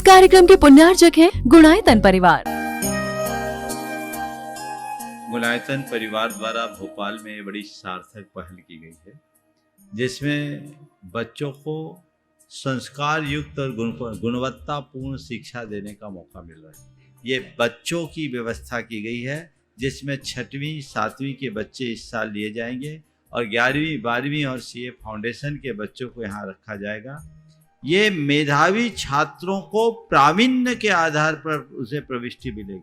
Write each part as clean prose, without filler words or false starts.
इस कार्यक्रम के पुण्यार्चक हैं गुणायतन परिवार। गुणायतन परिवार द्वारा भोपाल में बड़ी सार्थक पहल की गई है, जिसमें बच्चों को संस्कार युक्त और गुणवत्तापूर्ण शिक्षा देने का मौका मिल रहा है। ये बच्चों की व्यवस्था की गई है, जिसमें 6वीं 7वीं के बच्चे इस साल लिए जाएंगे और 11वीं 12वीं और सीए फाउंडेशन के बच्चों को यहाँ रखा जाएगा। ये मेधावी छात्रों को प्रावीण्य के आधार पर उसे प्रविष्टि मिलेगी।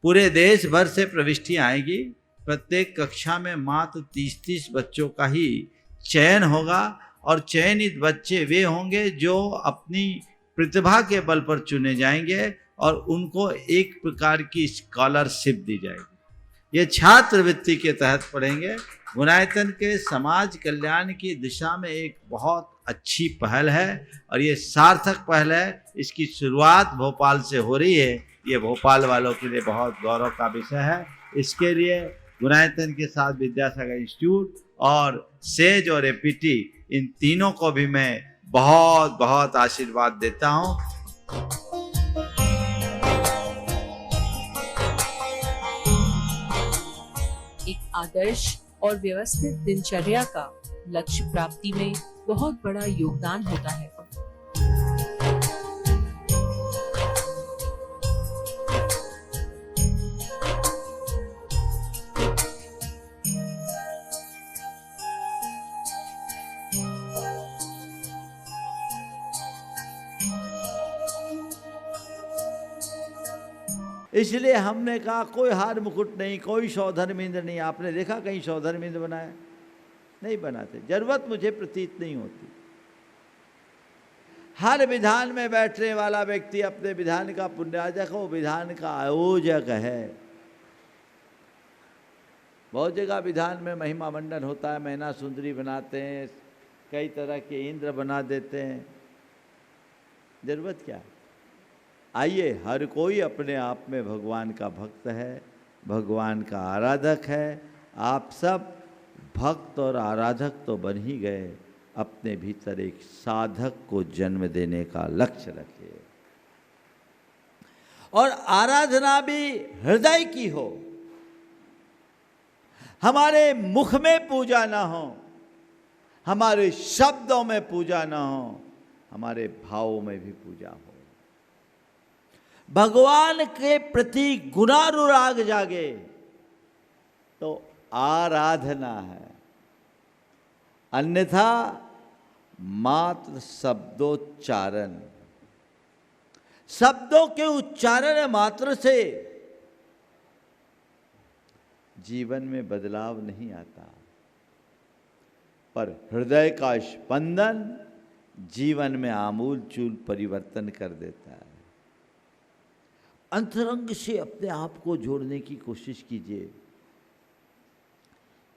पूरे देश भर से प्रविष्टि आएगी। प्रत्येक कक्षा में मात्र 30-30 बच्चों का ही चयन होगा और चयनित बच्चे वे होंगे जो अपनी प्रतिभा के बल पर चुने जाएंगे और उनको एक प्रकार की स्कॉलरशिप दी जाएगी। ये छात्रवृत्ति के तहत पढ़ेंगे। गुणायतन के समाज कल्याण की दिशा में एक बहुत अच्छी पहल है और ये सार्थक पहल है। इसकी शुरुआत भोपाल से हो रही है। ये भोपाल वालों के लिए बहुत गौरव का विषय है। इसके लिए गुणायतन के साथ विद्यासागर इंस्टीट्यूट और सेज और एपीटी, इन तीनों को भी मैं बहुत बहुत आशीर्वाद देता हूँ। एक आदर्श और व्यवस्थित दिनचर्या का लक्ष्य प्राप्ति में बहुत बड़ा योगदान होता है। इसलिए हमने कहा कोई हार मुकुट नहीं, कोई सौधर्मेंद्र नहीं। आपने देखा कहीं सौधर्मेंद्र बनाया? नहीं बनाते, जरूरत मुझे प्रतीत नहीं होती। हर विधान में बैठने वाला व्यक्ति अपने विधान का पुण्यार्जक हो, विधान का आयोजक है। बहुत जगह विधान में महिमा मंडन होता है, मैना सुंदरी बनाते हैं, कई तरह के इंद्र बना देते हैं। जरूरत क्या है? आइए, हर कोई अपने आप में भगवान का भक्त है, भगवान का आराधक है। आप सब भक्त और आराधक तो बन ही गए, अपने भीतर एक साधक को जन्म देने का लक्ष्य रखिए और आराधना भी हृदय की हो। हमारे मुख में पूजा ना हो, हमारे शब्दों में पूजा ना हो, हमारे भावों में भी पूजा हो। भगवान के प्रति गुणानुराग जागे तो आराधना है, अन्यथा मात्र शब्दोच्चारण। शब्दों के उच्चारण मात्र से जीवन में बदलाव नहीं आता, पर हृदय का स्पंदन जीवन में आमूल-चूल परिवर्तन कर देता है। अंतरंग से अपने आप को जोड़ने की कोशिश कीजिए।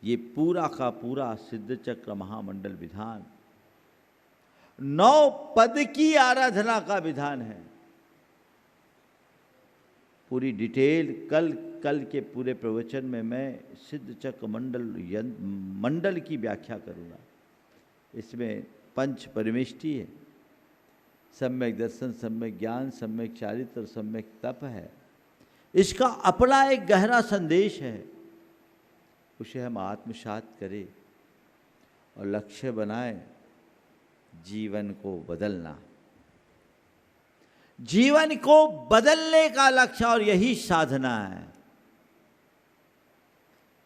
ये पूरा का पूरा सिद्ध चक्र महामंडल विधान 9 पद की आराधना का विधान है। पूरी डिटेल कल के पूरे प्रवचन में मैं सिद्ध चक्र मंडल की व्याख्या करूँगा। इसमें पंच परमेष्टि है, सम्यक दर्शन, सम्यक ज्ञान, सम्यक चारित्र और सम्यक तप है। इसका अपना एक गहरा संदेश है, उसे हम आत्मसात करें और लक्ष्य बनाएं जीवन को बदलना। जीवन को बदलने का लक्ष्य, और यही साधना है।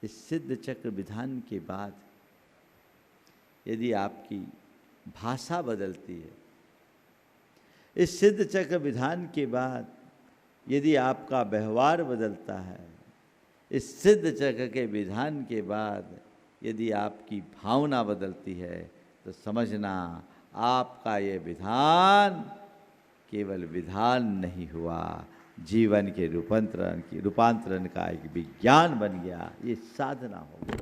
इस सिद्ध चक्र विधान के बाद यदि आपकी भाषा बदलती है, इस सिद्ध चक्र विधान के बाद यदि आपका व्यवहार बदलता है, इस सिद्ध चक्र के विधान के बाद यदि आपकी भावना बदलती है, तो समझना आपका ये विधान केवल विधान नहीं हुआ, जीवन के रूपांतरण का एक विज्ञान बन गया। ये साधना होगी।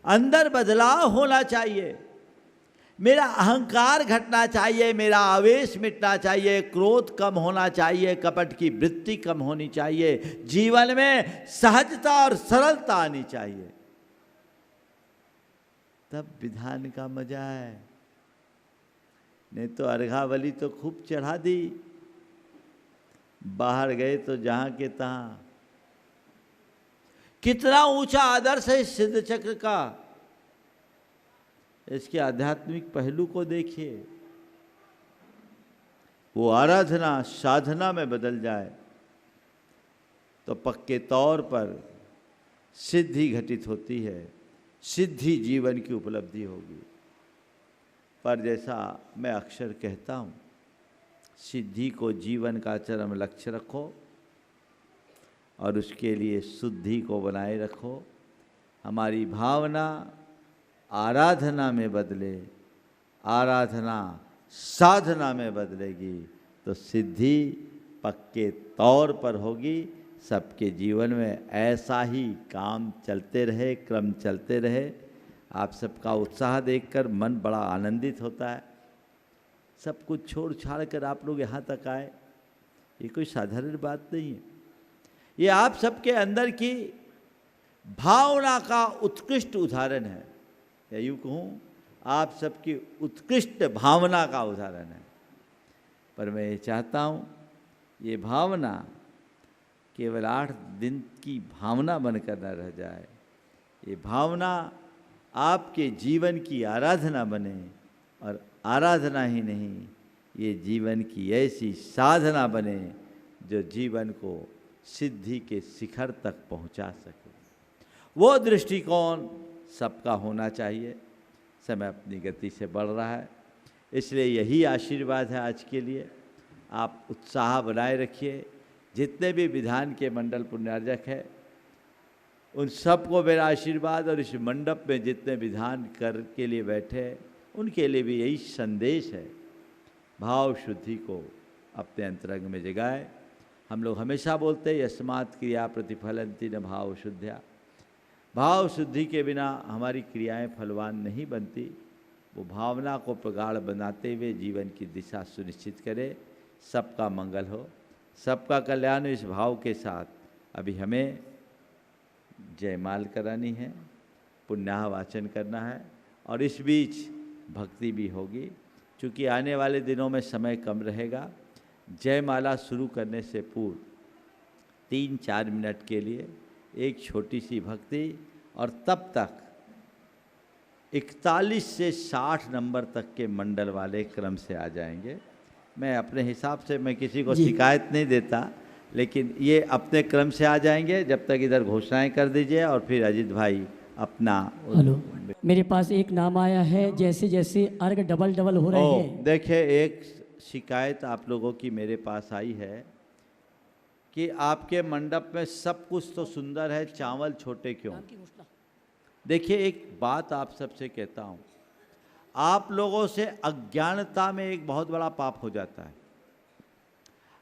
अंदर बदलाव होना चाहिए। मेरा अहंकार घटना चाहिए, मेरा आवेश मिटना चाहिए, क्रोध कम होना चाहिए, कपट की वृत्ति कम होनी चाहिए, जीवन में सहजता और सरलता आनी चाहिए। तब विधान का मजा है। नहीं तो अर्घावली तो खूब चढ़ा दी, बाहर गए तो जहाँ के तहाँ। कितना ऊंचा आदर्श है इस सिद्ध चक्र का। इसके आध्यात्मिक पहलू को देखिए। वो आराधना साधना में बदल जाए तो पक्के तौर पर सिद्धि घटित होती है, सिद्धि जीवन की उपलब्धि होगी। पर जैसा मैं अक्सर कहता हूँ, सिद्धि को जीवन का चरम लक्ष्य रखो और उसके लिए शुद्धि को बनाए रखो। हमारी भावना आराधना में बदले, आराधना साधना में बदलेगी तो सिद्धि पक्के तौर पर होगी। सबके जीवन में ऐसा ही काम चलते रहे, क्रम चलते रहे। आप सबका उत्साह देखकर मन बड़ा आनंदित होता है। सब कुछ छोड़ छाड़ कर आप लोग यहाँ तक आए, ये कोई साधारण बात नहीं है। ये आप सबके अंदर की भावना का उत्कृष्ट उदाहरण है, या यूँ कहूँ आप सबकी उत्कृष्ट भावना का उदाहरण है। पर मैं ये चाहता हूँ ये भावना केवल 8 दिन की भावना बनकर न रह जाए। ये भावना आपके जीवन की आराधना बने, और आराधना ही नहीं, ये जीवन की ऐसी साधना बने जो जीवन को सिद्धि के शिखर तक पहुंचा सके। वो दृष्टिकोण सबका होना चाहिए। समय अपनी गति से बढ़ रहा है, इसलिए यही आशीर्वाद है आज के लिए। आप उत्साह बनाए रखिए। जितने भी विधान के मंडल पुण्यार्जक है उन सबको मेरा आशीर्वाद, और इस मंडप में जितने विधान कर के लिए बैठे उनके लिए भी यही संदेश है। भाव शुद्धि को अपने अंतरंग में जगाए। हम लोग हमेशा बोलते हैं यस्मात् क्रिया प्रतिफलन्ति न भाव शुद्ध्या। भाव शुद्धि के बिना हमारी क्रियाएं फलवान नहीं बनती। वो भावना को प्रगाढ़ बनाते हुए जीवन की दिशा सुनिश्चित करे। सबका मंगल हो, सबका कल्याण। इस भाव के साथ अभी हमें जयमाल करानी है, पुण्याह वाचन करना है, और इस बीच भक्ति भी होगी। क्योंकि आने वाले दिनों में समय कम रहेगा, जयमाला शुरू करने से पूर्व 3-4 मिनट के लिए एक छोटी सी भक्ति, और तब तक 41 से 60 नंबर तक के मंडल वाले क्रम से आ जाएंगे। मैं अपने हिसाब से मैं किसी को शिकायत नहीं देता, लेकिन ये अपने क्रम से आ जाएंगे। जब तक इधर घोषणाएं कर दीजिए, और फिर अजीत भाई अपना। हेलो, मेरे पास एक नाम आया है, जैसे जैसे अर्घ डबल डबल हो रहे हैं। देखिए, एक शिकायत आप लोगों की मेरे पास आई है कि आपके मंडप में सब कुछ तो सुंदर है, चावल छोटे क्यों? देखिए, एक बात आप सबसे कहता हूँ, आप लोगों से अज्ञानता में एक बहुत बड़ा पाप हो जाता है।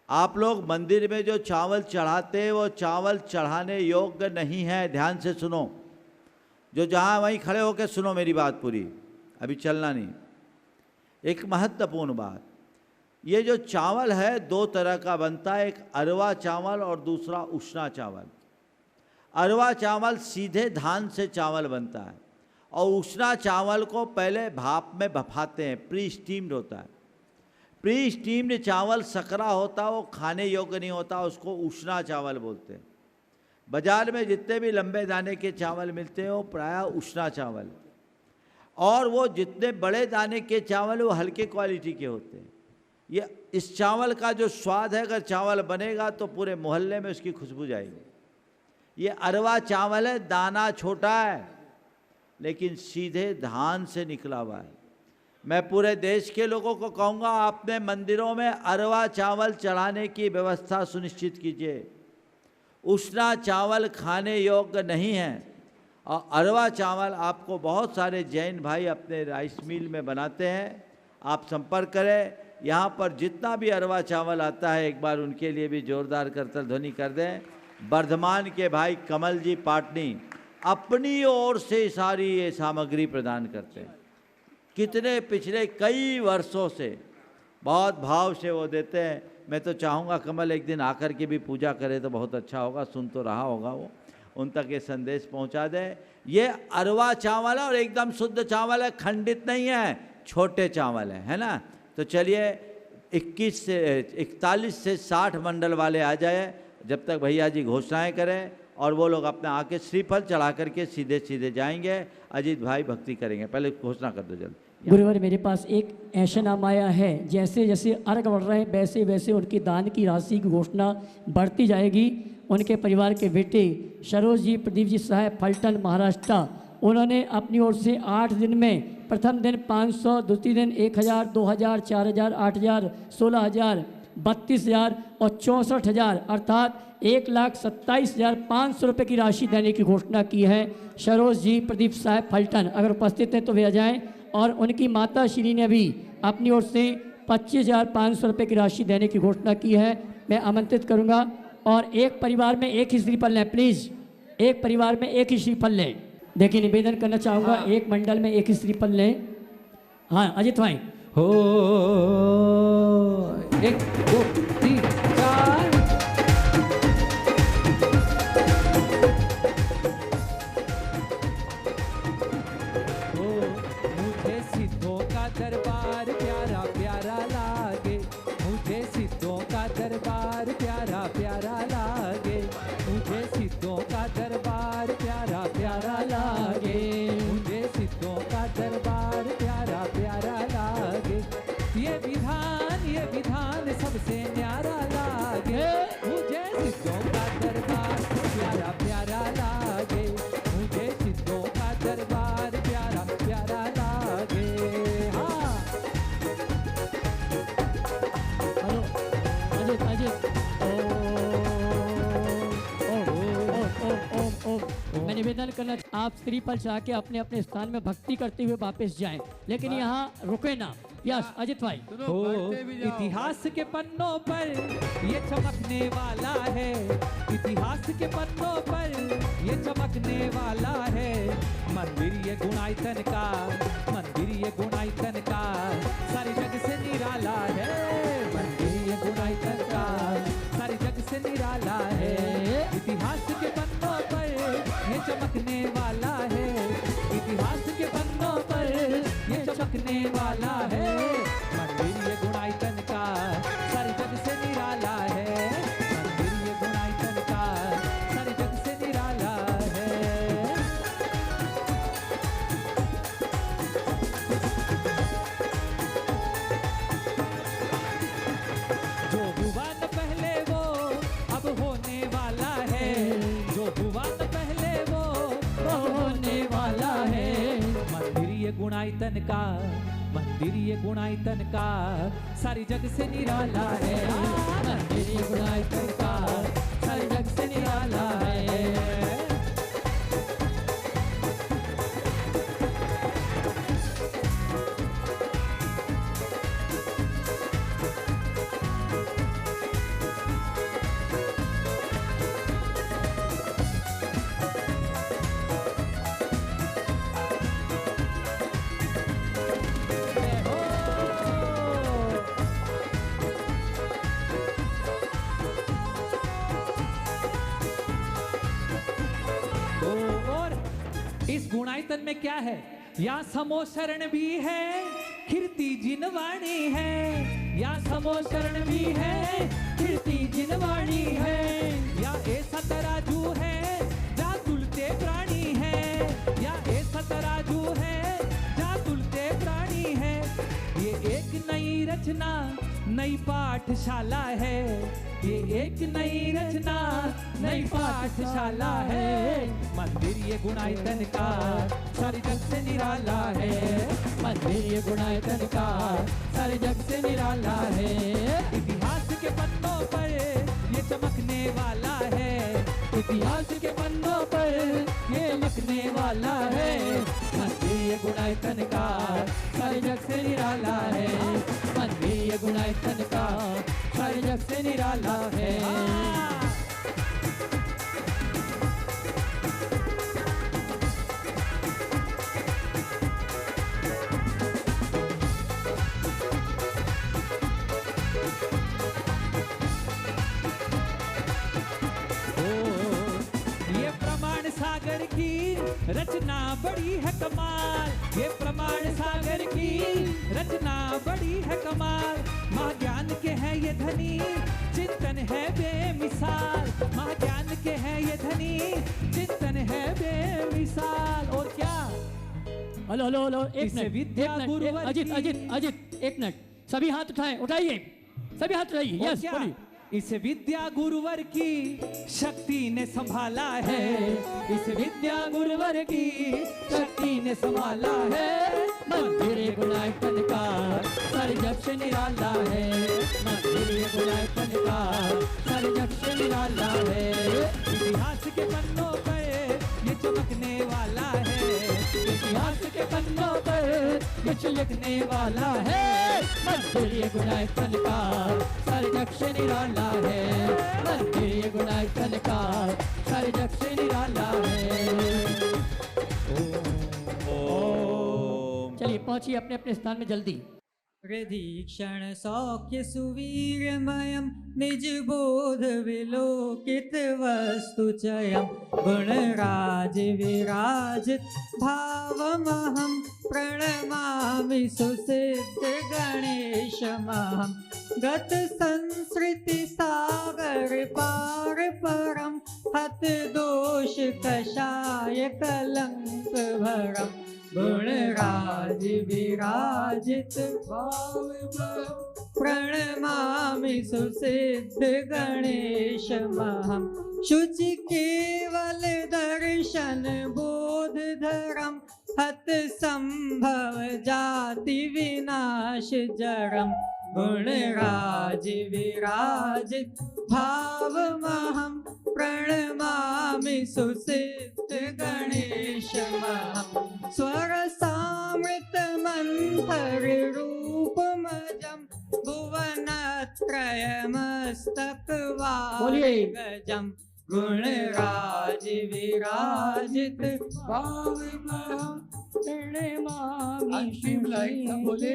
आप लोग मंदिर में जो चावल चढ़ाते हैं वो चावल चढ़ाने योग्य नहीं है। ध्यान से सुनो, जो जहाँ वहीं खड़े होकर सुनो मेरी बात पूरी, अभी चलना नहीं। एक महत्वपूर्ण बात, ये जो चावल है 2 तरह का बनता है, एक अरवा चावल और दूसरा उषना चावल। अरवा चावल सीधे धान से चावल बनता है, और उषना चावल को पहले भाप में भफाते हैं, प्री स्टीम्ड होता है। प्री स्टीम्ड चावल सकरा होता है, वो खाने योग्य नहीं होता, उसको उषना चावल बोलते हैं। बाजार में जितने भी लंबे दाने के चावल मिलते हैं वो प्रायः उषना चावल, और वो जितने बड़े दाने के चावल वो हल्के क्वालिटी के होते हैं। ये इस चावल का जो स्वाद है, अगर चावल बनेगा तो पूरे मोहल्ले में उसकी खुशबू जाएगी। ये अरवा चावल है, दाना छोटा है लेकिन सीधे धान से निकला हुआ है। मैं पूरे देश के लोगों को कहूँगा, आपने मंदिरों में अरवा चावल चढ़ाने की व्यवस्था सुनिश्चित कीजिए। उषना चावल खाने योग्य नहीं है, और अरवा चावल आपको बहुत सारे जैन भाई अपने राइस मिल में बनाते हैं। आप संपर्क करें, यहाँ पर जितना भी अरवा चावल आता है एक बार उनके लिए भी जोरदार करतल ध्वनि कर दें। वर्धमान के भाई कमल जी पाटनी अपनी ओर से सारी ये सामग्री प्रदान करते हैं। कितने पिछले कई वर्षों से बहुत भाव से वो देते हैं। मैं तो चाहूँगा कमल एक दिन आकर के भी पूजा करे तो बहुत अच्छा होगा, सुन तो रहा होगा वो, उन तक ये संदेश पहुँचा दे। ये अरवा चावल है और एकदम शुद्ध चावल है, खंडित नहीं है, छोटे चावल है ना। तो चलिए 21 से 41 से 60 मंडल वाले आ जाए, जब तक भैया जी घोषणाएं करें, और वो लोग अपने आके श्रीफल चढ़ा करके सीधे सीधे जाएंगे। अजीत भाई भक्ति करेंगे, पहले घोषणा कर दो जल्दी। गुरुवर मेरे पास एक ऐसा नाम आया है, जैसे जैसे अर्घ बढ़ रहे हैं वैसे वैसे उनकी दान की राशि की घोषणा बढ़ती जाएगी। उनके परिवार के बेटे सरोज जी प्रदीप जी साहब फलटन महाराष्ट्र, उन्होंने अपनी ओर से 8 दिन में प्रथम दिन 500, दूसरी दिन 1000, 2000, 4000, 8000, 16000, 32000 और 64,000 अर्थात 1,27,500 रुपये की राशि देने की घोषणा की है। सरोज जी प्रदीप साहब फलटन अगर उपस्थित हैं तो वे आ जाएँ। और उनकी माता श्री ने भी अपनी ओर से 25,500 रुपये की राशि देने की घोषणा की है। मैं आमंत्रित करूंगा, और एक परिवार में एक ही श्रीफल लें प्लीज़, एक परिवार में एक ही श्रीफल लें। देखिए निवेदन करना चाहूँगा, एक मंडल में एक ही श्रीफल लें। हाँ अजित भाई, हो 1 2 3 4। मुझे सिद्धों का दरबार प्यारा प्यारा लागे, मुझे सिद्धों का दरबार प्यारा प्यारा लागे, मुझे सिद्धों का दरबार प्यारा प्यारा लागे, मुझे सिद्धों का दरबार प्यारा प्यारा लागे। ये विधान सबसे न्यारा लागे, मुझे सिद्धों का दरबार प्यारा प्यारा लागे, मुझे सिद्धों का दरबार प्यारा प्यारा लागे। हाँ हेलो अजित अजित, मैं निवेदन करना, आप श्रीफल चाह के अपने अपने स्थान में भक्ति करते हुए वापस जाएं, लेकिन यहाँ रुके ना। यस अजित भाई, हो इतिहास के पन्नों पर ये चमकने वाला है, इतिहास के पन्नों पर ये चमकने वाला है। मंदिर ये गुणायतन का, मंदिर ये गुणायतन का सारे जग से निराला है, मंदिर ये गुणायतन का सारे जग से निराला है। इतिहास के पन्नों पर ये चमकने वाला है, इतिहास के पन्नों पर ये चमकने वाला है। मंदिर ये गुणायतन का सारे जग से निराला है, मंदिर ये गुणायतन का सारे जग से निराला है। जो हुआ न पहले वो अब होने वाला है, जो हुआ न पहले वो होने वाला है। मंदिर ये गुणायतन का, मंदिर ये गुणायतन का सारी जग से निराला है, मंदिर ये गुणायतन का सारी जग से निराला है। इस गुणायतन में क्या है? या समोशरण भी है, कीर्ति जिनवाणी है, या समोशरण भी है, कीर्ति जिनवाणी है। या ऐसा तराजू है जा तुलते प्राणी है, या ऐसा तराजू है जा तुलते प्राणी है। ये एक नई रचना, नई पाठशाला है, ये एक नई रचना, नई पाठशाला है। मंदिर ये गुणायतन का सारे जग से निराला है, मंदिर ये गुणायतन का सारे जग से निराला है। इतिहास के पन्नों पर ये चमकने वाला है, इतिहास के पन्नों पर ये चमकने वाला है। मंदिर ये गुणायतन का सारे जग से निराला है, मंदिर ये गुणायतन का सारे जग से निराला है। ये प्रमाण सागर की रचना बड़ी है कमाल, ये प्रमाण सागर की रचना बड़ी है कमाल। माँ ज्ञान है बेमिसाल, महाज्ञान के हैं ये धनी, चिंतन है बेमिसाल। और क्या? हेलो हेलो हेलो, एक इसे मिनट, विद्या एक मिनट, गुरुवर अजित की- अजित अजित, एक मिनट, सभी हाथ उठाएं, उठाइए, सभी हाथ उठाइए। और यस, क्या? बोलिए। इस विद्या गुरुवर की शक्ति ने संभाला है, इस विद्या गुरुवर की शक्ति ने संभाला है। मंदिर गुणायतन का सारे जग से निराला है, मंदिर गुणायतन का सारे जग से निराला है। इतिहास के पन्नों पर ये चमकने वाला है, इतिहास के पन्नों पर कुछ लिखने वाला है। मंदिर गुणायतन का सारे जग से निराला है, मंदिर गुणायतन का सारे जग से निराला है। ओम चलिए पहुंचिए अपने अपने स्थान में जल्दी। हृदीक्षण सौख्य सुवीरमयं निज बोध विलोकित वस्तु चयं गुणराज विराजित भावमहं प्रणमामि सुसिद्ध गणेशमहं गत संस्कृति सागर पार परम हत दोष कषाय कलंक भरम गुणराज विराजित भाव प्रणमामि सुसिद्ध गणेशमहं शुचि केवल दर्शन बोध धरम हत संभव जाति विनाश जरम गुणराज विराजित भावमहं प्रणमामि सुसिद्ध गणेशमहं स्वर सामृत मंथर रूपमजं भुवनत्रय मस्तक वागजं गुणराज विराजित भावमहं प्रणमामि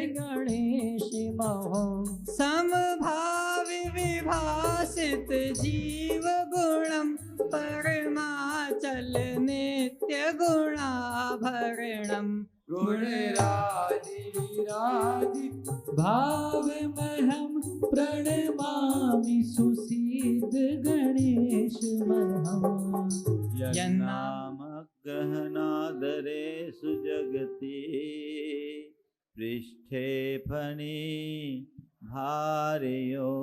गणेश महं समभावि विभासित जीव गुणं परमाचल नित्य गुणाभरणं गुणराज विराजित भावमहं प्रणमामि सुसिद्ध गणेश महं। यन्नाम गहनादरे सुजगति पृष्ठे फणी भार्यो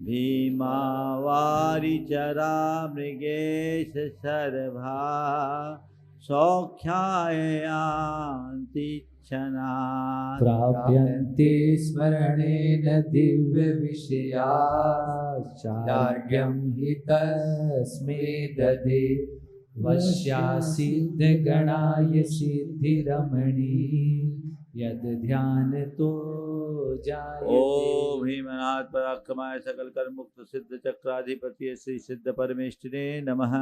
भीमावारि चरा मृगेश सर्भा सौख्याय यान्ति क्षणा प्राप्यन्ते स्मरणेन दिव्य विषयाचार्यं हि तस्मै ददे वश्या सिद्ध गणाय सिद्धिरमणी यद ध्यान तो जायते। ओम भीमनाथ पराक्रमाय सकल कर्म मुक्त सिद्ध चक्राधिपति श्री सिद्ध परमेष्ठिने नमः।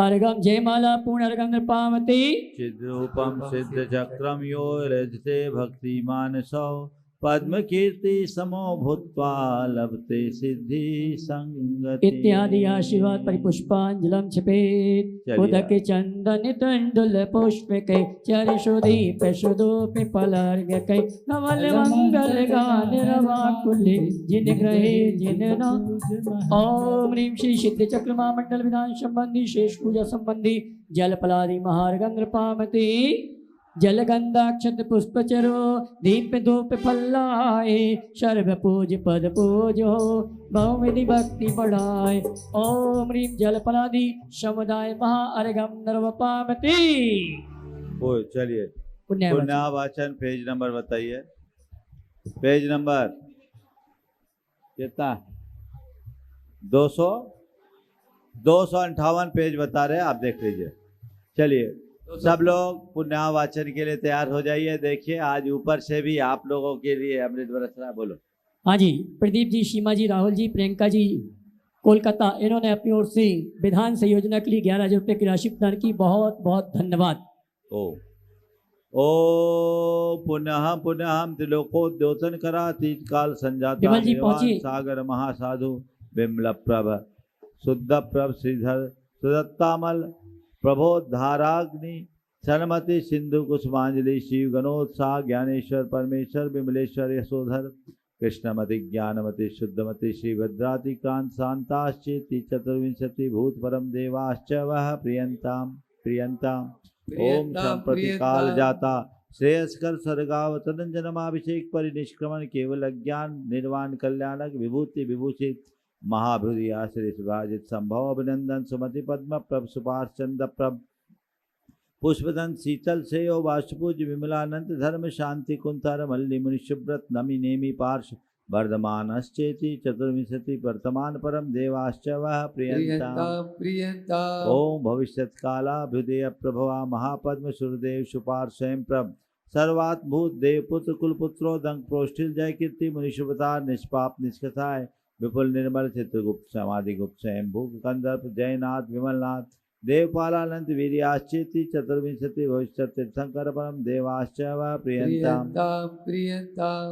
अर्घम जयमाला पूर्ण अर्घम नृपामती चिद्रूपम सिद्ध चक्रम यो रजते भक्ति मानसौ पद्म कीर्ति समो भूत्वा लभते सिद्धि संगति। इत्यादि आशीर्वाद परिपुष्पांजलम छपेत चलिए। उदक चंदन तंडुल पुष्पकै चरिशुदीप सुदोपि पलर्घकै नवल मंगल गान रवाकुले जिन ग्रहे जिन नाम। ओम ह्रीं श्री सिद्ध चक्रमा मंडल विधान संबंधी शेष पूजा संबंधी जल पलादि महार्घ नृपामती जलगंधाक्षत पुष्पचरो दीप धूप फल्लाए सर्व पूज पद पूजो बहुविधि भक्ति बढ़ाए। ओम ह्रीं जलपलादि समुदाय महाअर्घम नर्वपामती। ओ चलिए पुण्यवाचन पुण्यावाचन पेज नंबर बताइए। पेज नंबर कितना? 258 पेज बता रहे हैं, आप देख लीजिए। चलिए सब लोग पुण्यावाचन के लिए तैयार हो जाइए। देखिए आज ऊपर से भी आप लोगों के लिए अमृत बरस रहा है। बोलो। हाँ जी, प्रदीप जी, सीमा जी, राहुल जी, प्रियंका जी कोलकाता, इन्होंने अपनी ओर से विधान से योजना के लिए 11,000 रुपये की राशि प्रदान की। बहुत बहुत धन्यवाद। ओ पुनः पुनः त्रिलोकोद्योतन करा तीज काल संजाता विमल जी निर्वाण पहुंचिए। सागर महासाधु बिमल प्रभ शुद्ध प्रभ श्रीधर सुदत्तामल प्रबोधाराग्नि शर्मति सिंधु कुसुमांजलि शिव गणोत्साह ज्ञानेश्वर परमेश्वर विमलेश्वर यशोधर कृष्णमति ज्ञानमति शुद्धमति श्रीभद्रातिकांत शांताश्चेति चतुर्विंशति भूत परम देवाश्च वह प्रियंताम ओम संप्रति काल जाता श्रेयस्कर सर्गावतरंजनमाभिषेक परिनिष्क्रमण केवल अज्ञान निर्वाण कल्याणक विभूति विभूषित महाभूरि आश्रय विभाजित संभव अभिनंदन सुमति पद्म प्रभ सुपार्श चंद प्रभ पुष्पदंत शीतल सेयो वाष्पूज विमलानंद धर्म शांति कुंतर मल्लि मुनि शुभ्रत नमि नेमि पार्श वर्धमानश्चेति चतुर्विंशति वर्तमान परम देवाश्च वह प्रियंता ओम भविष्यत कालाभ्युदय प्रभवा महापद्म सुरदेव सुपार स्वयं प्रभ सर्वात्भूत देवपुत्र कुलपुत्रो दंग प्रोष्ठिल जय कीर्ति मुनिशुभतार निष्पाप निष्कथाय विपुल निर्मल चित्रगुप्त समाधिगुप्त स्वयं भूप कंदर्प जयनाथ विमलनाथ देवपालानंद वीर्याश्चेति चतुर्विंशति भविष्य तीर्थंकर परम देवाश्च वह प्रियंता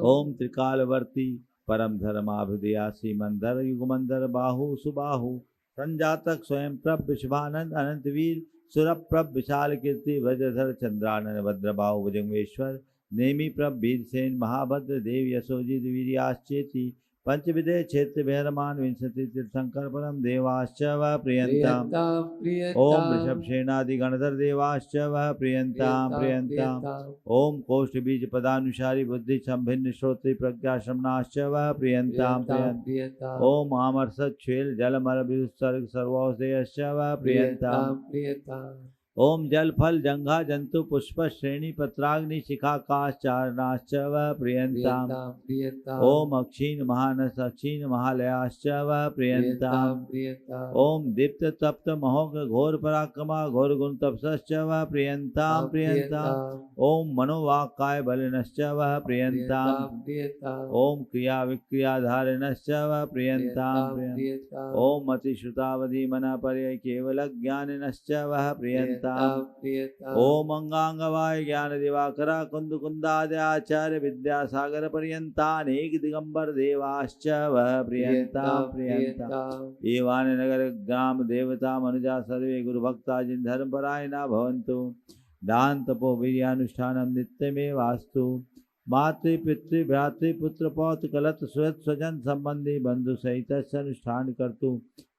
ओम त्रिकालवर्ती परम धर्माभिदया श्रीमंदर युगमंदर बाहु सुबाहु संजातक स्वयं प्रभ विश्वानंद अनंत वीर सुरप्रभ विशाल कीर्ति वज्रधर चंद्रानन भद्रबाहु भुजंगेश्वर नेमी प्रभ वीरसेन महाभद्र देव यशोजित वीर्याश्चेति पंचविदे क्षेत्र भैरमान विंशति तीर्थंकर परम देवाश्च वह प्रियंता ओम ऋषभ सेनादि गणधर देवाश्च वह प्रियंता ओम कोष्ठ बीज पदानुसारी बुद्धि संभिन्न श्रोत्री प्रज्ञा श्रमणाश्च वह प्रियंता ओम आमर्षद छेल जल मल सर्ग सर्वोदयश्च वह प्रियंता ओम जल फल जंघा जंतु पुष्प श्रेणी पत्राग्नि शिखाकाश चारणाश्च वह प्रियंता ओम अक्षीण महानस अक्षीण महालयाश्च वह प्रियंता ओम दीप्त तप्त महोग घोर पराक्रमा घोर गुण तपसश्च वह प्रियंता ओम मनोवाक काय बलिनश्च वह प्रियंता ओम क्रिया विक्रिया धारिणश्च वह प्रियंता ओम मति श्रुतावधि मना पर्य केवल ज्ञानिनश्च वह प्रियंता ओम अंगांगवाय ज्ञान दिवाकरा कुंद कुंदादि आचार्य विद्यासागर पर्यंतानेक दिगंबर देवाश्च वह प्रियंता एवान नगर ग्राम देवता मनुजा सर्वे गुरु भक्ता जिन धर्म परायणा भवन्तु दान तपो वीर्यानुष्ठानम नित्यमेव वास्तु मातृ पितृ भ्रातृ पुत्र पौत्र कलत सुहृद स्वजन संबंधी बंधु सहित अनुष्ठान कर्तु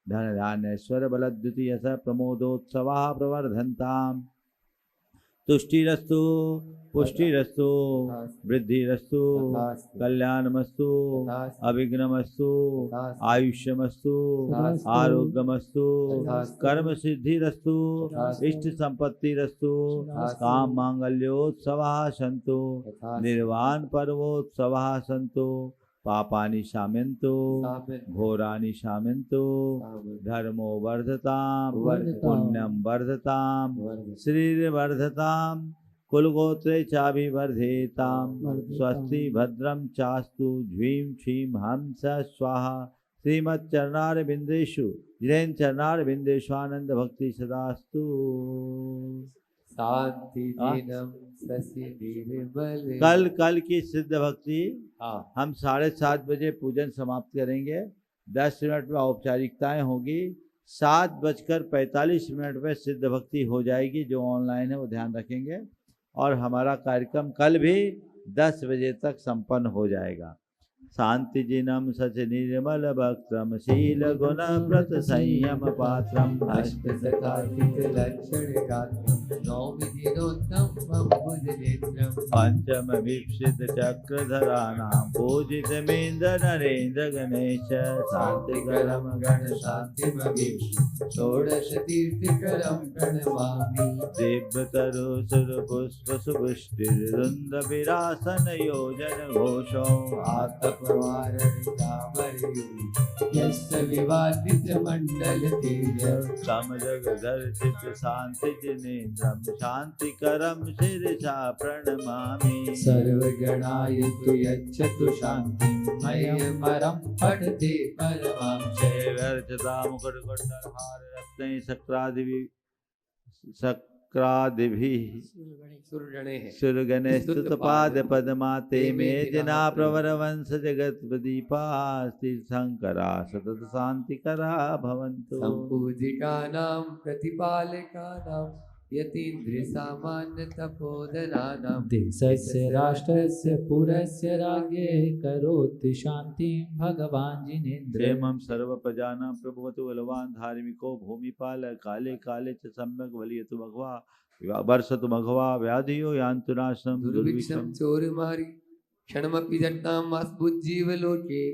धन धान्यश्वर बलद्युति स प्रमोदोत्सवा प्रवर्धन्ताम् तुष्टिरस्तु पुष्टिरस्तु वृद्धिरस्तु कल्याणमस्तु अभिघ्नमस्तु आयुष्यमस्तु आरोग्यमस्तु कर्म सिद्धिरस्तु इष्ट संपत्तिरस्तु काम मांगल्योत्सवा सन्तु निर्वाण पर्वोत्सवा सन्तु पापानि शाम्यन्तु घोरानि शाम्यन्तु धर्मो वर्धतां पुण्यं वर्धतां श्रीर्वर्धतां कुलगोत्रे चाभिवर्धेतां स्वस्ति भद्रं चास्तु ह्रीं क्षीं हंस स्वाहा श्रीमच्चरणारविन्देषु जिनेन चरणारविन्देष्वानंद भक्ति सदास्तु कल की सिद्ध भक्ति हम 7:30 बजे पूजन समाप्त करेंगे। 10 मिनट में औपचारिकताएं होगी। 7:45 में सिद्ध भक्ति हो जाएगी। जो ऑनलाइन है वो ध्यान रखेंगे। और हमारा कार्यक्रम कल भी 10 बजे तक संपन्न हो जाएगा। शांति जिनम सच निर्मल भक्तम शील गुण व्रत संयम पात्रम अष्ट सखातीत लक्षण गात्रम नौमि दिनोत्तम भुजनेत्रम पंचम वीक्षित चक्रधराणाम पूजित मेन्द्र नरेन्द्र गणेश शांतिकरम गण शांतिमवीक्षु षोडश तीर्थकरम प्रणमामि दिव्यतरु सुर पुष्प सुपुष्टिरुंद विरासन योजन घोषो आतप यस्य विवादित मंडल तेज समजग दर्शित शांति जिनेन्द्रम शांतिकरम शीर्षा प्रणमामि सर्वगणाय तु यच्छतु शांतिं मय्यमरं पठते परमां वर्चता मुकुटकुण्डलहार रत्नै सक्रादिभिः सुरगणे स्तुतपाद पद्मा ते मे जना प्रवर वंश जगत प्रदीपा तीर्थंकरा सतत शांतिकरा भवन्तु संपूजिकानां प्रतिपालकानां यतीन्द्रियसामान्य तपोधनानां देशस्य राष्ट्रस्य पुरस्य राज्ञे करोति शान्तिं भगवान् जिनेन्द्र। क्षेमं सर्वप्रजानां प्रभुवतु बलवान् धार्मिको भूमिपाल काले काले च सम्यक् बलियतु भगवा वर्षतु मघवा व्याधियो यान्तु नाशं दुर्भिक्षं चोरमारी क्षणमपि जट्टां वास्बुज्जीवलोके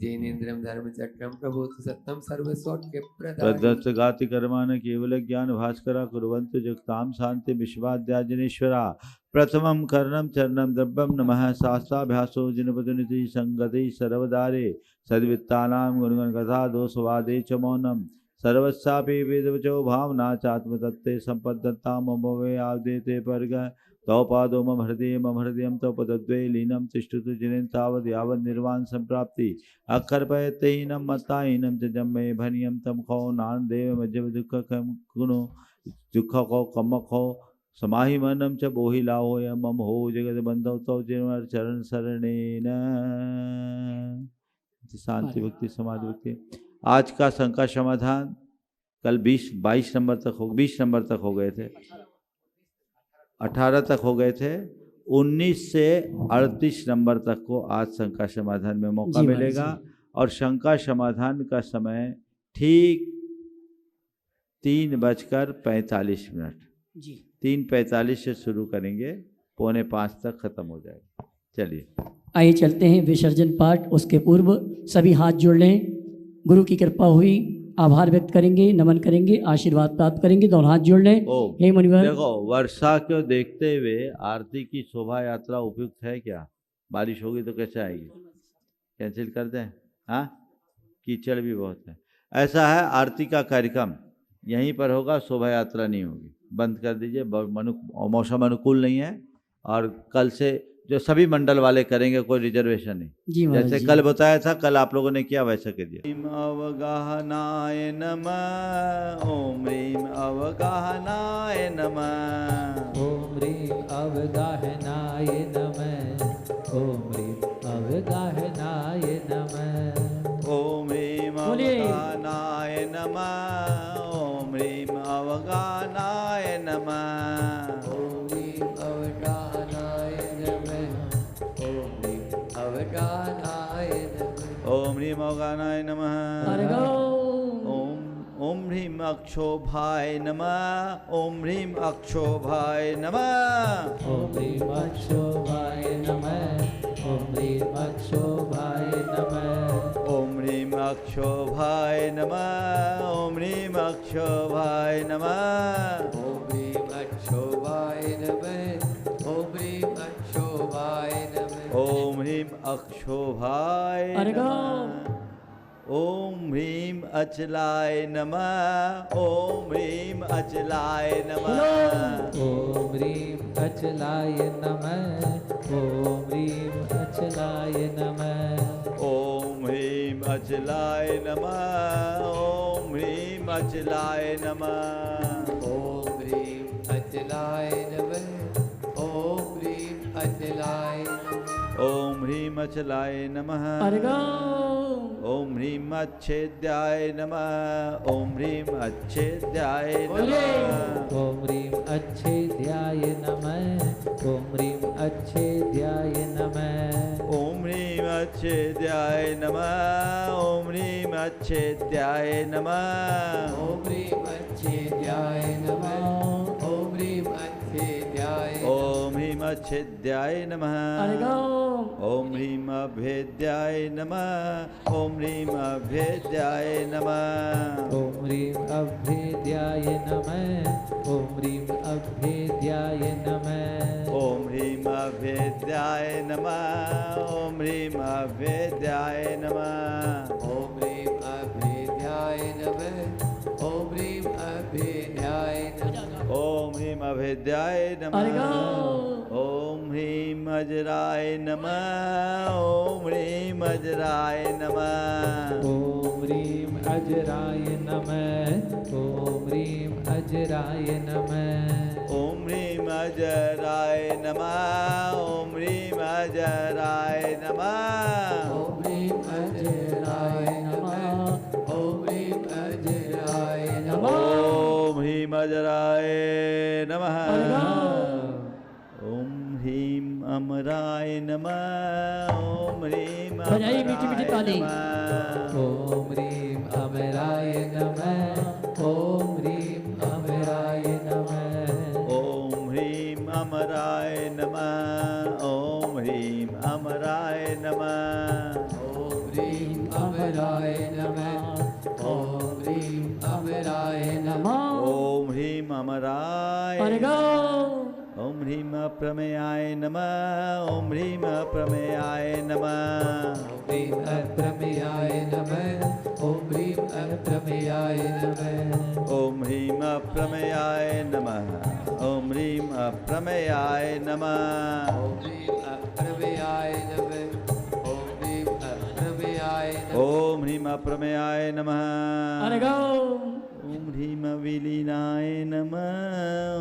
जैनेन्द्रं धर्मचक्रं प्रभोतु सत्यं सर्वसौख्यप्रदायकम्। तद्दत्त गाति कर्माण केवल ज्ञान भास्करा कुर्वन्तु जगतां शान्ति विश्वाद्याजनेश्वरा। प्रथमं कर्णं चरणं द्रव्यं नमः शास्त्राभ्यासो जिनपदुनिति संगति सर्वदारे सद्वित्तानां गुणगणकथा दोषवादे च मौनम् सर्वस्यापि वेदवचो भावना चात्मतत्ते सम्पद्दत्तां मम वे आदेते पर्ग तव पादो मम हृदयं तव पदद्वये लीनं तिष्ठतु जिनेन तावद् यावद् निर्वाण संप्राप्ति अकर्पयतेहीनं मत्ताहीनं च जम्मे भनियं तम खो नानदेव मज्जव दुःख गुणो दुःख खो कम खो समाहि मनम च बोहि लाहो या मम हो जगत बंधव तव जिनवर चरण शरणेन। शांति भक्ति समाधि भक्ति। आज का शंका समाधान कल 20 नंबर तक हो गए थे, 18 तक हो गए थे, 19 से 38 नंबर तक को आज शंका समाधान में मौका मिलेगा। और शंका समाधान का समय ठीक 3:45 जी 3:45 से शुरू करेंगे, 4:45 तक खत्म हो जाएगा। चलिए आइए चलते हैं विसर्जन पाठ। उसके पूर्व सभी हाथ जोड़ लें। गुरु की कृपा हुई, आभार व्यक्त करेंगे, नमन करेंगे, आशीर्वाद प्राप्त करेंगे। दोनों हाथ जोड़ लें। हे मुनिवर, देखो वर्षा को देखते हुए आरती की शोभा यात्रा उपयुक्त है क्या? बारिश होगी तो कैसे आएगी? कैंसिल कर दें? हाँ, कीचड़ भी बहुत है। ऐसा है, आरती का कार्यक्रम यहीं पर होगा, शोभा यात्रा नहीं होगी। बंद कर दीजिए, मौसम अनुकूल नहीं है। और कल से जो सभी मंडल वाले करेंगे, कोई रिजर्वेशन नहीं। जैसे कल बताया था, कल आप लोगों ने किया वैसा कर दिया। ओम अवगाहनाय नमः, ओम ह्रीं अवगाहनाय नमः, ओम ह्रीं अवगाहनाय नमः, ओम ह्रीं अवगाहनाय नमः, ओम ह्रीं अवगाहनाय नमः, ओम ह्रीं अवगाहनाय नमः, ओम ह्रीं अवगाहनाय ओम ह्रीं अवगाहनाय नमः, ओम ह्रीं अक्षोभाय नमः, ओम ह्रीं अक्षोभाय नमः, ओम ह्रीं अक्षोभाय नमः, ओम ह्रीं अक्षोभाय नमः, ओम ह्रीं अक्षोभाय नमः, ओम ह्रीं अक्षोभाय नमः, ओम ह्रीं अक्षोभाय नमः, ओम ह्रीं अक्षोभाय नमः, ओम ह्रीं अक्षोभाय नमः, ओम ह्रीं अचलाय नमः, ओम ह्रीं अचलाय नमः, ओम ह्रीं अचलाय नमः, ओम ह्रीं अचलाय नमः, ओम ह्रीं अचलाय नमः, ओम ह्रीं अचलाय नमः, ओम ह्रीं अचलाय नमः, ओम ह्रीं अचलाय नमः, ओम ह्रीं अचलाय नमः, ओम ह्रीं अच्छेद्याय नमः, ओम ह्रीं अच्छेद्याय नमः, ओम ह्रीं अच्छेद्याय नमः, ओम ह्रीं अच्छेद्याय नमः, ओम ह्रीं अच्छेद्याय नमः, ओम ह्रीं अच्छेद्याय नमः, ओम ह्रीं अच्छेद्याय नमः, ओम ह्रीं अच्छेद्याय, ओम ह्रीं अच्छेद्याय नमः, ओम ह्रीं अभेद्याय नमः, ओम ह्रीं अभेद्याय नमः, ओम ह्रीं अभेद्याय नमः, ओम ह्रीं अभेद्याय नमः, ओम ह्रीं अभेद्याय नमः, ओम ह्रीं अभेद्याय नमः, ओम ह्रीं अभेद्याय नमः, ओम ह्रीं अभेद्याय नमः, ओम ह्रीं अभेद्याय नमः, ओम ह्रीं अजराय नमः, ओम ह्रीं अजराय नमः, ओम ह्रीं अजराय नमः, ओम ह्रीं अजराय नमः, ओम ह्रीं अजराय नमः, ओम ह्रीं अजराय नमः, ओम ह्रीं अजराय नमः, ओम ह्रीं अजराय नमः, ओम ह्रीं अजराय नमः। ओम ह्रीं अमराय नमः। ओम ह्रीं बजाइए मीठी मीठी ताली। ओम ह्रीं अमराय नमः। ओम ह्रीं अमराय नमः। ओम ह्रीं अमराय नमः। ओम ह्रीं अमराय नमः। ओम ह्रीं अमराय नमः। ओम ह्रीं अमराय नमः। ओम ह्रीं अमराय। ओम ह्रीं अप्रमेयाय नमः। ओम ह्रीं अप्रमेयाय नमः। ओम ह्रीं अप्रमेयाय नमः। ओम ह्रीं अप्रमेयाय नमः। ओम ह्रीं अप्रमेयाय नमः। ओम ह्रीं अप्रमेयाय नमः। ओम ह्रीं अप्रमेयाय नमः। ओम ह्रीं अप्रमेयाय नमः। ओम ह्रीं अप्रमेयाय नमः। ओम ह्रीं अविलीनाय नमः।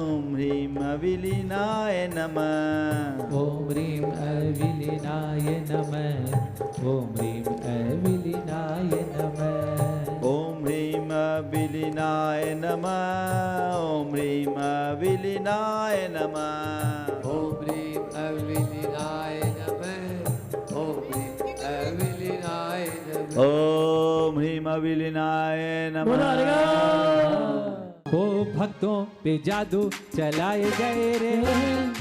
ओम ह्रीं अविलीनाय नमः। ओम ह्रीं अविलीनाय नमः। ओम ह्रीं अविलीनाय नमः। ओम ह्रीं अविलीनाय नमः। ओम ह्रीं अविलीनाय नमः। ओम ह्रीं अविलीनाय नमः। ओम ह्रीं अविलीनाय नमः। ओम ह्रीं अविलीनाय नमः। ओ भक्तों पे जादू चलाए गए रे,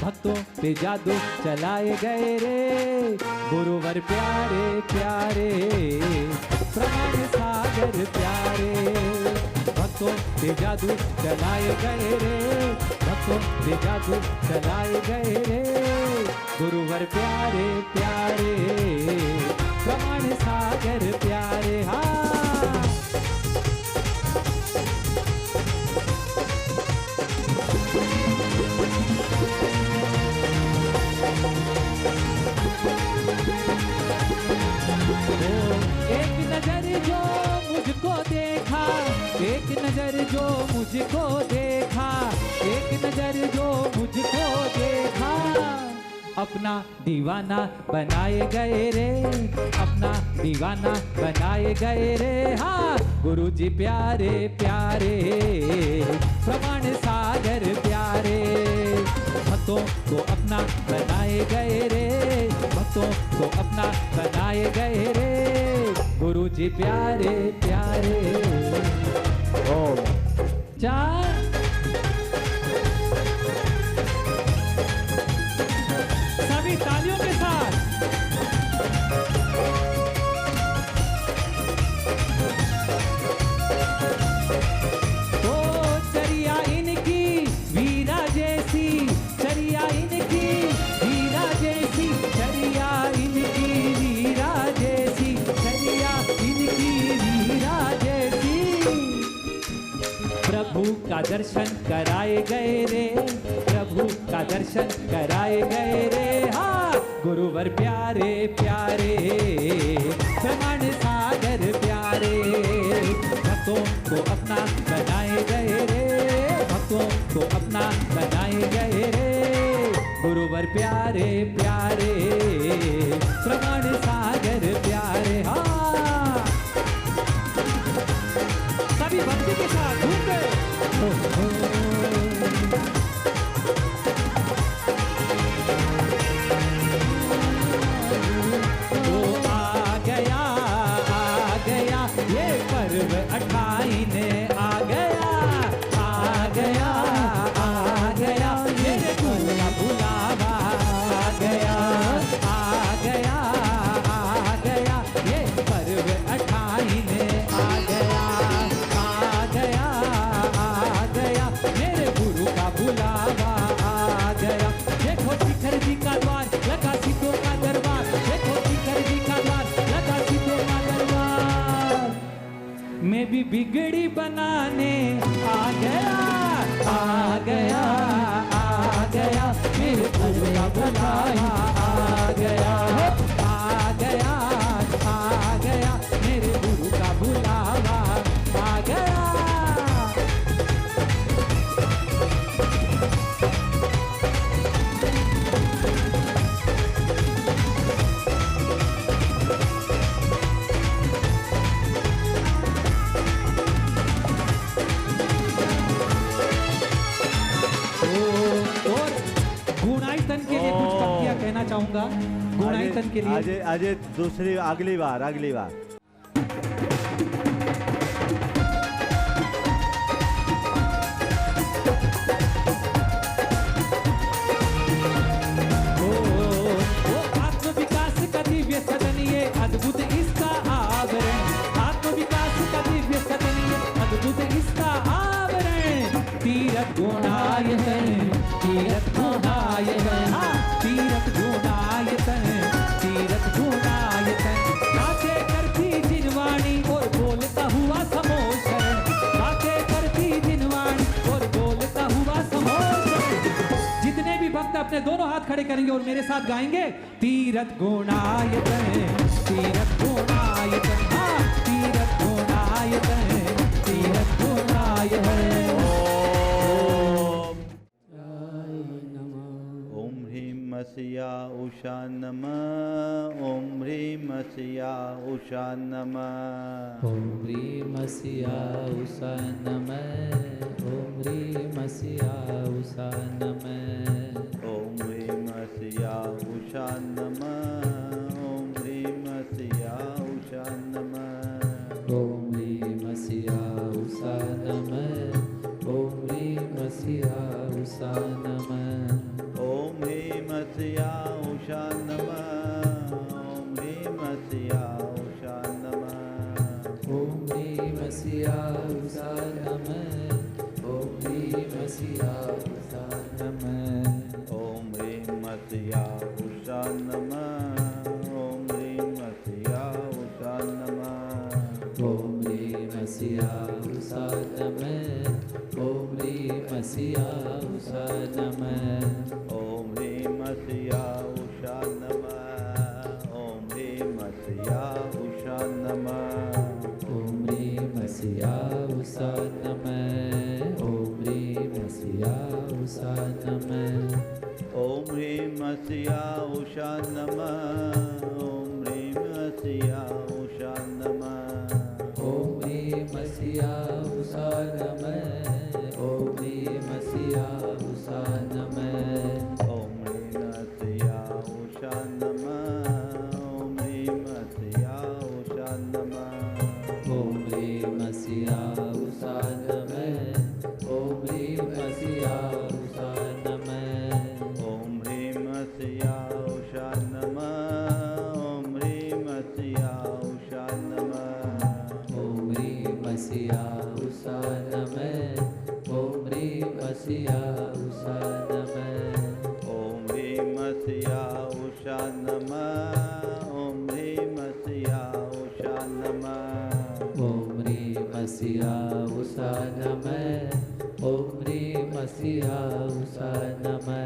भक्तों पे जादू चलाए गए रे, गुरुवर प्यारे प्यारे, प्राण सागर प्यारे। भक्तों पे जादू चलाए गए रे, भक्तों पे जादू चलाए गए रे, गुरुवर प्यारे प्यारे, प्राण सागर प्यारे। हाँ एक नजर जो मुझको देखा, एक नजर जो मुझको देखा, एक नजर जो मुझको देखा, अपना दीवाना बनाए गए रे, अपना दीवाना बनाए गए रे। हाँ गुरुजी प्यारे प्यारे, प्रमाण सागर प्यारे, भक्तों को अपना बनाए गए रे, भक्तों को अपना बनाए गए रे, गुरुजी प्यारे प्यारे। ओम चार सभी तालियों के साथ। ओ चरिया इनकी वीरा जैसी, चरिया इनकी वीरा जैसी, चरिया इनकी वीरा जैसी, चरिया इनकी वीरा जैसी। प्रभु का दर्शन कराए गए रे, प्रभु का दर्शन कराए गए रे। हाँ गुरुवर प्यारे प्यारे, प्रमाण सागर प्यारे, भक्तों को अपना बनाए गए रे, भक्तों को अपना बनाए गए रे, गुरुवर प्यारे प्यारे, प्रमाण सागर प्यारे। हाँ सभी भक्ति के साथ घूम गए। वो आ गया ये पर्व 28 आ गया, आ गया मेरे गुरु का बुलावा आ गया, आ गया ये पर्व 28 आ गया, आ गया मेरे गुरु का बुलावा आ गया। देखो शिखर जी का द्वार लगा सिद्धों का दरबार, देखो शिखर जी का द्वार लगा सिद्धों का दरबार, मैं भी बिगड़ी बनाने आ गया, आ गया मेरे गुरु का बुलावा आ गया, आ गया मेरे गुरु का बुलावा आ गया। ओ दर्शन के लिए। अजय अजय दूसरी अगली बार अगली बार। आत्म विकास का दिव्य सदन ये अद्भुत इसका आवरण, आत्म विकास का दिव्य सदन ये अद्भुत इसका आवरण। तीरथ गुणायतन, तीरथ गुणायतन, तीरथ गुणायतन, तीरथ गुणायतन। नाचे करती जिनवाणी और बोलता हुआ समोशरण, नाचे करती जिनवाणी और बोलता हुआ समोशरण। जितने भी भक्त अपने दोनों हाथ खड़े करेंगे और मेरे साथ गाएंगे तीरथ गुणायतन, तीरथ गुणायतन, तीरथ गुणायतन, तीरथ गुणायतन। ओम ह्रीं मसिया उषा नमः, ओम ह्रीं मसिया उषा नमः। ओम ह्रीं मसिया उषा नमः, ओम ह्रीं मसिया उषा नमः। ओम ह्रीं मसिया उषा नमः, ओम ह्रीं मसिया उषा नमः। ओम ह्रीं मसिया उषा नमः, ओम ह्रीं मसिया उषा नमः। ओम ह्रीं मसिया उषा नमः, ओम ह्रीं मसिया उषा नमः। ओम ह्रीं मसिया उषा नमः, ओम ह्रीं मसिया उषा नमः। ओम ह्रीं मसिया उषा नमः, ओम ह्रीं मसिया उषा नमः। ओम ह्रीं मसिया उषा नमः, ओम ह्रीं मसिया उषा नमः। ओम ह्रीं मसिया उषा नमः, ओम ह्रीं मसिया उषा नमः। ओम ह्रीं मसिया उषा नमः, ओम ह्रीं मसिया उषा नमः। ओम ह्रीं मसिया उषा नमः, ओम ह्रीं मसिया उषा नमः। ओम ह्रीं मसिया उषा नमः, ओम ह्रीं मसिया उषा नमः। ओम ह्रीं मसिया उषा नमः, ओम ह्रीं मसिया उषा नमः। ओम ह्रीं मसिया उषा नमः, ओम ह्रीं मसिया उषा नमः। ओम ह्रीं मसिया उषा नमः, ओम ह्रीं मसिया उषा नमः। ओम ह्रीं मसिया उषा नमः, ओम ह्रीं मसिया उषा नमः। ओम ह्रीं मसिया उषा नमः, ओम ह्रीं मसिया उषा नमः। ओम ह्रीं मसिया उषा नमः, ओम ह्रीं मसिया उषा नमः।